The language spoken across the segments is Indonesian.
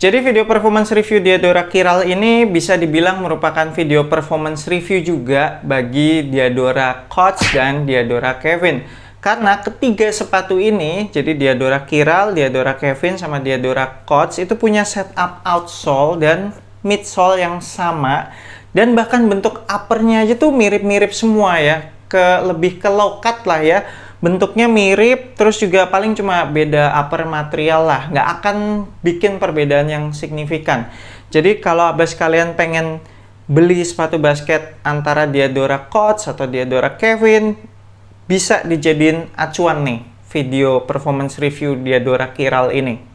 Jadi video performance review Diadora Chiral ini bisa dibilang merupakan video performance review juga bagi Diadora Coach dan Diadora Kevin. Karena ketiga sepatu ini, jadi Diadora Chiral, Diadora Kevin, sama Diadora Coach itu punya setup outsole dan midsole yang sama. Dan bahkan bentuk uppernya aja tuh mirip-mirip semua ya. Lebih ke low cut lah ya. Bentuknya mirip, terus juga paling cuma beda upper material lah. Nggak akan bikin perbedaan yang signifikan. Jadi kalau abas kalian pengen beli sepatu basket antara Diadora Coach atau Diadora Kevin, bisa dijadiin acuan nih video performance review Diadora Chiral ini.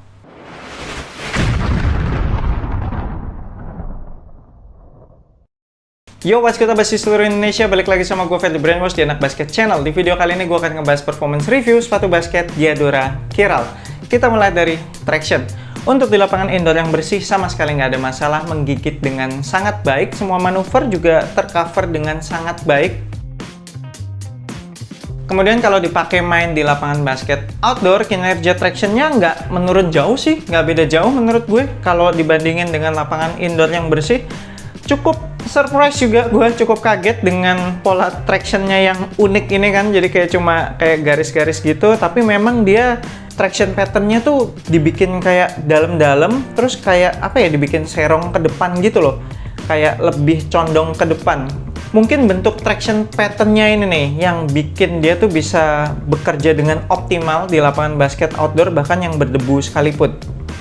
Yo, what's good abas di seluruh Indonesia, balik lagi sama gue Fed The Brainwash di Anak Basket Channel. Di video kali ini gue akan ngebahas performance review sepatu basket Diadora Chiral. Kita mulai dari traction. Untuk di lapangan indoor yang bersih sama sekali nggak ada masalah, menggigit dengan sangat baik. Semua manuver juga tercover dengan sangat baik. Kemudian kalau dipakai main di lapangan basket outdoor, kinerja tractionnya nggak menurun jauh sih, nggak beda jauh menurut gue. Kalau dibandingin dengan lapangan indoor yang bersih, cukup surprise juga, gue cukup kaget dengan pola tractionnya yang unik ini kan. Jadi kayak cuma kayak garis-garis gitu, tapi memang dia traction patternnya tuh dibikin kayak dalam-dalam, terus kayak apa ya, dibikin serong ke depan gitu loh, kayak lebih condong ke depan. Mungkin bentuk traction patternnya ini nih yang bikin dia tuh bisa bekerja dengan optimal di lapangan basket outdoor, bahkan yang berdebu sekalipun.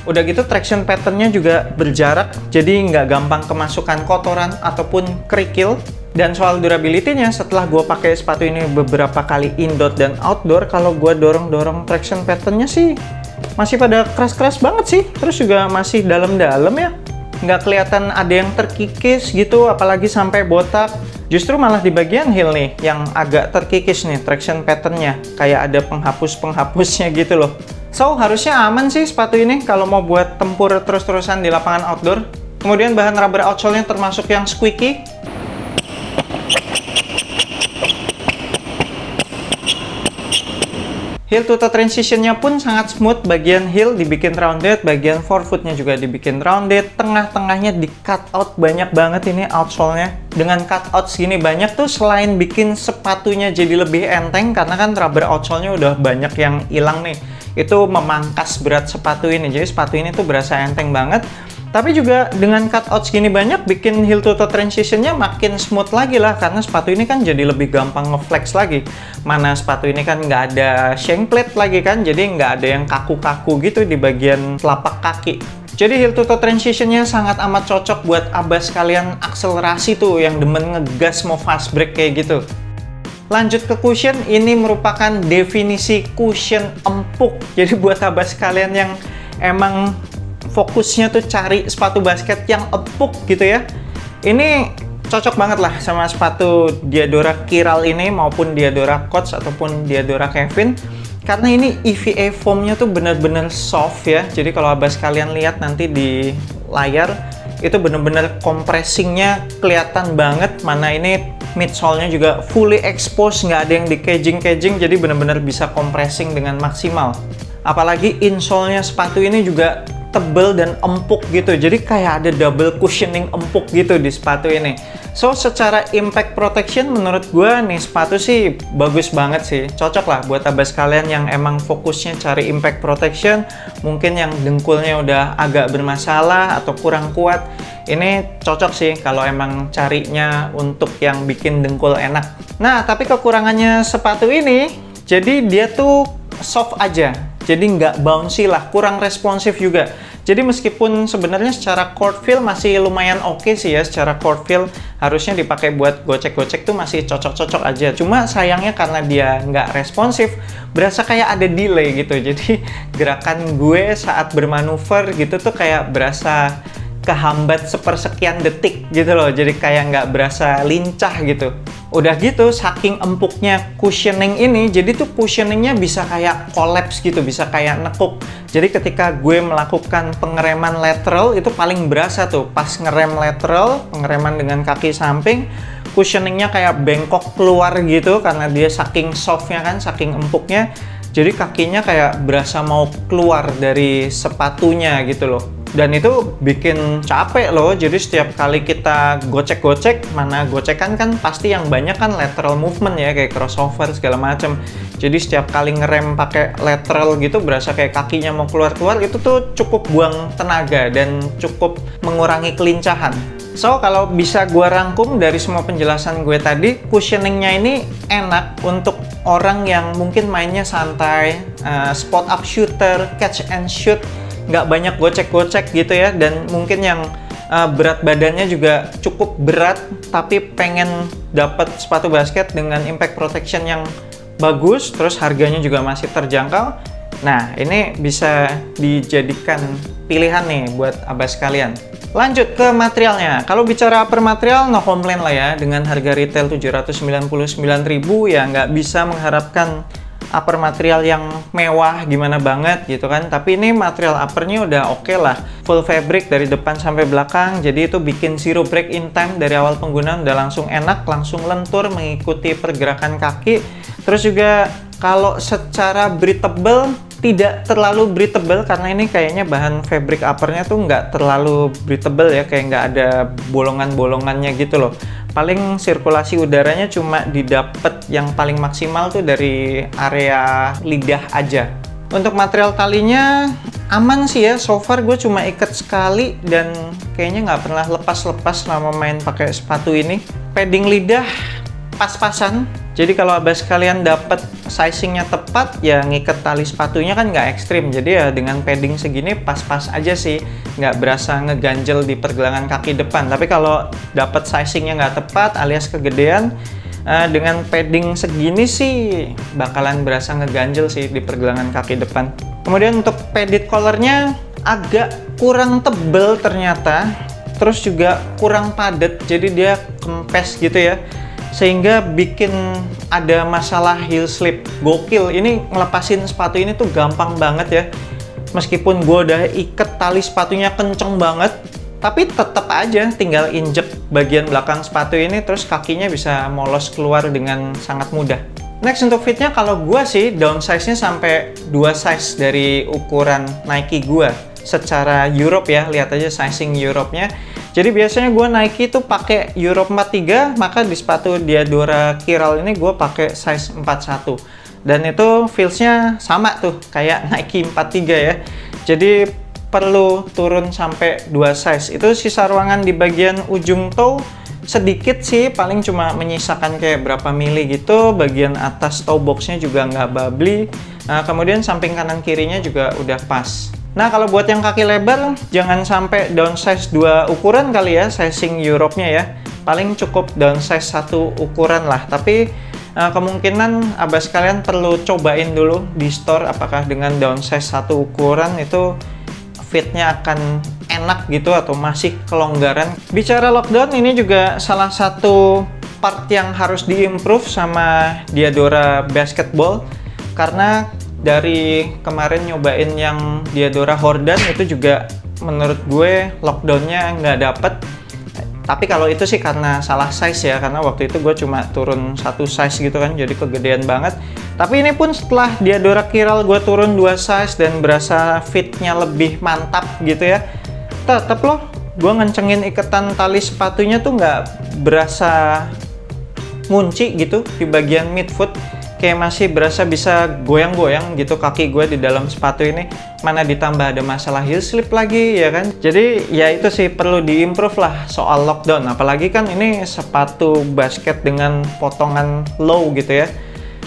Udah gitu traction patternnya juga berjarak, jadi nggak gampang kemasukan kotoran ataupun kerikil. Dan soal durability-nya, setelah gue pakai sepatu ini beberapa kali indoor dan outdoor, kalau gue dorong-dorong traction patternnya sih masih pada keras-keras banget sih. Terus juga masih dalam-dalam ya, nggak kelihatan ada yang terkikis gitu, apalagi sampai botak. Justru malah di bagian heel nih yang agak terkikis nih traction patternnya, kayak ada penghapus-penghapusnya gitu loh. So, harusnya aman sih sepatu ini kalau mau buat tempur terus-terusan di lapangan outdoor. Kemudian bahan rubber outsole-nya termasuk yang squeaky. Heel to toe transition-nya pun sangat smooth. Bagian heel dibikin rounded, bagian forefoot-nya juga dibikin rounded. Tengah-tengahnya di cut out banyak banget ini outsole-nya. Dengan cut out segini banyak tuh, selain bikin sepatunya jadi lebih enteng, karena kan rubber outsole-nya udah banyak yang hilang nih, itu memangkas berat sepatu ini. Jadi sepatu ini tuh berasa enteng banget. Tapi juga dengan cut out segini banyak, bikin heel to toe transition-nya makin smooth lagi lah, karena sepatu ini kan jadi lebih gampang ngeflex lagi. Mana sepatu ini kan nggak ada shank plate lagi kan, jadi nggak ada yang kaku-kaku gitu di bagian telapak kaki. Jadi heel to toe transition-nya sangat amat cocok buat abas kalian akselerasi tuh, yang demen ngegas mau fast break kayak gitu. Lanjut ke cushion, ini merupakan definisi cushion empuk. Jadi buat abas kalian yang emang fokusnya tuh cari sepatu basket yang empuk gitu ya, ini cocok banget lah sama sepatu Diadora Chiral ini maupun Diadora Coach ataupun Diadora Kevin, karena ini EVA foamnya tuh bener-bener soft ya. Jadi kalau abas kalian lihat nanti di layar, itu bener-bener compressingnya kelihatan banget. Mana ini midsole-nya juga fully exposed, nggak ada yang di caging-caging, jadi bener-bener bisa compressing dengan maksimal. Apalagi insole-nya sepatu ini juga tebel dan empuk gitu, jadi kayak ada double cushioning empuk gitu di sepatu ini. So, secara impact protection menurut gue nih sepatu sih bagus banget sih, cocok lah buat abas kalian yang emang fokusnya cari impact protection, mungkin yang dengkulnya udah agak bermasalah atau kurang kuat. Ini cocok sih kalau emang carinya untuk yang bikin dengkul enak. Nah, tapi kekurangannya sepatu ini, jadi dia tuh soft aja, jadi nggak bouncy lah, kurang responsif juga. Jadi meskipun sebenarnya secara court feel masih lumayan oke sih ya, secara court feel harusnya dipakai buat gocek-gocek tuh masih cocok-cocok aja. Cuma sayangnya karena dia nggak responsif, berasa kayak ada delay gitu. Jadi gerakan gue saat bermanuver gitu tuh kayak berasa kehambat sepersekian detik gitu loh, jadi kayak nggak berasa lincah gitu. Udah gitu, saking empuknya cushioning ini, jadi tuh cushioningnya bisa kayak collapse gitu, bisa kayak nekuk. Jadi ketika gue melakukan pengereman lateral, itu paling berasa tuh pas ngerem lateral, pengereman dengan kaki samping, cushioningnya kayak bengkok keluar gitu, karena dia saking softnya kan, saking empuknya. Jadi kakinya kayak berasa mau keluar dari sepatunya gitu loh. Dan itu bikin capek loh, jadi setiap kali kita gocek-gocek, mana gocekan kan pasti yang banyak kan lateral movement ya, kayak crossover segala macam. Jadi setiap kali ngerem pakai lateral gitu berasa kayak kakinya mau keluar-keluar, itu tuh cukup buang tenaga dan cukup mengurangi kelincahan. So, kalau bisa gue rangkum dari semua penjelasan gue tadi, cushioningnya ini enak untuk orang yang mungkin mainnya santai, spot up shooter, catch and shoot, nggak banyak gocek-gocek gitu ya, dan mungkin yang berat badannya juga cukup berat tapi pengen dapat sepatu basket dengan impact protection yang bagus, terus harganya juga masih terjangkau. Nah, ini bisa dijadikan pilihan nih buat abas kalian. Lanjut ke materialnya. Kalau bicara upper material, no complaint lah ya. Dengan harga retail 799.000 ya nggak bisa mengharapkan upper material yang mewah gimana banget gitu kan, tapi ini material uppernya udah oke lah, full fabric dari depan sampai belakang, jadi itu bikin zero break in time dari awal penggunaan, udah langsung enak, langsung lentur mengikuti pergerakan kaki. Terus juga kalau secara breathable, tidak terlalu breathable karena ini kayaknya bahan fabric uppernya tuh nggak terlalu breathable ya, kayak nggak ada bolongan-bolongannya gitu loh. Paling sirkulasi udaranya cuma didapat yang paling maksimal tuh dari area lidah aja. Untuk material talinya aman sih ya, so far gue cuma ikat sekali dan kayaknya nggak pernah lepas-lepas selama main pakai sepatu ini. Padding lidah pas-pasan, jadi kalau abas kalian dapat sizingnya tepat ya ngikat tali sepatunya kan nggak ekstrim, jadi ya dengan padding segini pas-pas aja sih, nggak berasa ngeganjel di pergelangan kaki depan. Tapi kalau dapat sizingnya nggak tepat alias kegedean, dengan padding segini sih bakalan berasa ngeganjel sih di pergelangan kaki depan. Kemudian untuk padded collarnya agak kurang tebel ternyata, terus juga kurang padat, jadi dia kempes gitu ya, sehingga bikin ada masalah heel slip. Gokil, ini ngelepasin sepatu ini tuh gampang banget ya. Meskipun gue udah ikat tali sepatunya kenceng banget, tapi tetap aja tinggal injek bagian belakang sepatu ini, terus kakinya bisa molos keluar dengan sangat mudah. Next untuk fitnya, kalau gue sih downsize-nya sampai 2 size dari ukuran Nike gue. Secara Europe ya, lihat aja sizing Europe-nya. Jadi biasanya gue Nike tuh pakai Europe 43, maka di sepatu Diadora Chiral ini gue pakai size 41. Dan itu feels-nya sama tuh kayak Nike 43 ya. Jadi perlu turun sampai 2 size. Itu sisa ruangan di bagian ujung toe sedikit sih, paling cuma menyisakan kayak berapa mili gitu. Bagian atas toe box-nya juga nggak bubbly. Nah, kemudian samping kanan kirinya juga udah pas. Nah, kalau buat yang kaki lebar, jangan sampai downsize 2 ukuran kali ya, sizing Europe-nya ya. Paling cukup downsize 1 ukuran lah. Tapi kemungkinan abas kalian perlu cobain dulu di store apakah dengan downsize 1 ukuran itu fitnya akan enak gitu atau masih kelonggaran. Bicara lockdown, ini juga salah satu part yang harus diimprove sama Diadora Basketball, karena dari kemarin nyobain yang Diadora Jordan itu juga menurut gue lockdownnya nggak dapet. Tapi kalau itu sih karena salah size ya, karena waktu itu gue cuma turun 1 size gitu kan, jadi kegedean banget. Tapi ini pun setelah Diadora Chiral gue turun 2 size dan berasa fitnya lebih mantap gitu ya, tetep loh gue ngencengin iketan tali sepatunya tuh nggak berasa ngunci gitu di bagian midfoot. Kayak masih berasa bisa goyang-goyang gitu kaki gue di dalam sepatu ini. Mana ditambah ada masalah heel slip lagi ya kan. Jadi ya itu sih perlu diimprove lah soal lockdown. Apalagi kan ini sepatu basket dengan potongan low gitu ya.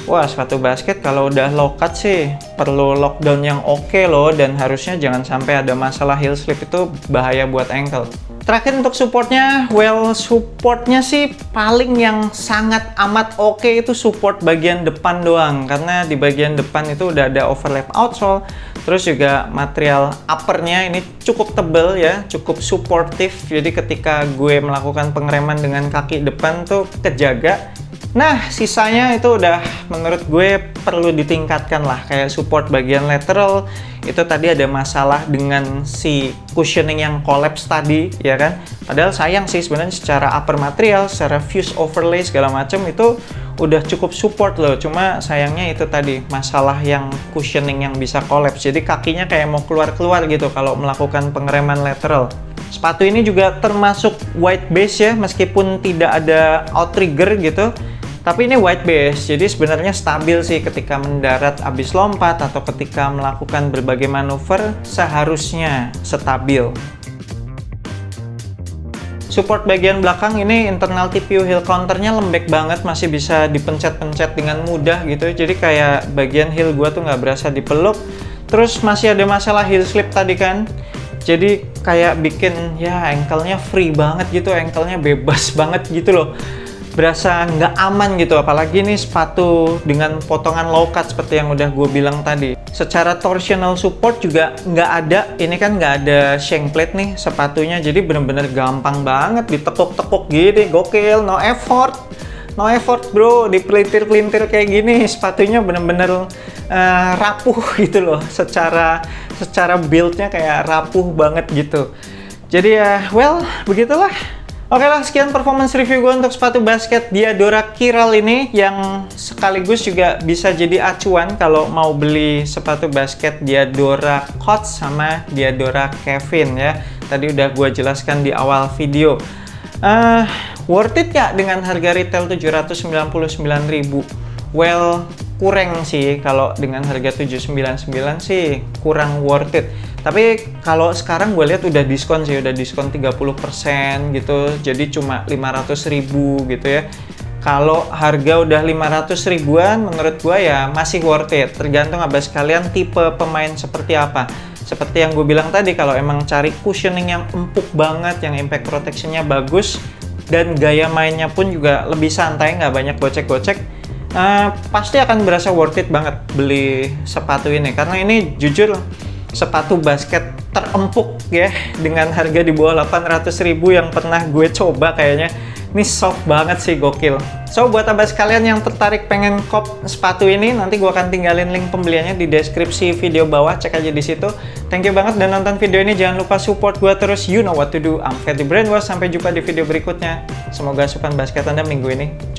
Wah, sepatu basket kalau udah low cut sih perlu lockdown yang oke loh. Dan harusnya jangan sampai ada masalah heel slip, itu bahaya buat ankle. Terakhir untuk supportnya, well supportnya sih paling yang sangat amat oke itu support bagian depan doang, karena di bagian depan itu udah ada overlap outsole, terus juga material uppernya ini cukup tebel ya, cukup supportive, jadi ketika gue melakukan pengereman dengan kaki depan tuh kejaga. Nah, sisanya itu udah menurut gue perlu ditingkatkan lah. Kayak support bagian lateral, itu tadi ada masalah dengan si cushioning yang collapse tadi, ya kan? Padahal sayang sih sebenarnya secara upper material, secara fuse overlay segala macam itu udah cukup support loh. Cuma sayangnya itu tadi, masalah yang cushioning yang bisa collapse. Jadi kakinya kayak mau keluar-keluar gitu kalau melakukan pengereman lateral. Sepatu ini juga termasuk white base ya, meskipun tidak ada outrigger gitu. Tapi ini white base, jadi sebenarnya stabil sih ketika mendarat abis lompat atau ketika melakukan berbagai manuver, seharusnya stabil. Support bagian belakang ini internal TPU heel counternya lembek banget, masih bisa dipencet-pencet dengan mudah gitu. Jadi kayak bagian heel gua tuh nggak berasa dipeluk. Terus masih ada masalah heel slip tadi kan. Jadi kayak bikin ya ankle-nya free banget gitu, ankle-nya bebas banget gitu loh. Berasa nggak aman gitu, apalagi nih sepatu dengan potongan low cut seperti yang udah gue bilang tadi. Secara torsional support juga nggak ada, ini kan nggak ada shank plate nih sepatunya, jadi bener-bener gampang banget ditekuk-tekuk gini, gokil, no effort bro, dipelintir-pelintir kayak gini, sepatunya bener-bener rapuh gitu loh, secara build-nya kayak rapuh banget gitu. Jadi ya, well, begitulah. Oke lah, sekian performance review gue untuk sepatu basket Diadora Chiral ini, yang sekaligus juga bisa jadi acuan kalau mau beli sepatu basket Diadora Coach sama Diadora Kevin ya. Tadi udah gue jelaskan di awal video. Worth it nggak dengan harga retail 799.000? Well, kurang sih kalau dengan harga 799 sih kurang worth it. Tapi kalau sekarang gue lihat udah diskon sih, udah diskon 30% gitu, jadi cuma 500.000 gitu ya. Kalau harga udah 500 ribuan, menurut gue ya masih worth it, tergantung abas kalian tipe pemain seperti apa. Seperti yang gue bilang tadi, kalau emang cari cushioning yang empuk banget, yang impact protection-nya bagus, dan gaya mainnya pun juga lebih santai, nggak banyak gocek-gocek, pasti akan berasa worth it banget beli sepatu ini. Karena ini jujur sepatu basket terempuk ya, dengan harga di bawah 800.000 yang pernah gue coba kayaknya. Ini soft banget sih, gokil. So, buat abas kalian yang tertarik pengen kop sepatu ini, nanti gue akan tinggalin link pembeliannya di deskripsi video bawah, cek aja di situ. Thank you banget udah nonton video ini, jangan lupa support gue terus, you know what to do. I'm Fat the Brainwash, sampai jumpa di video berikutnya. Semoga asupan basket Anda minggu ini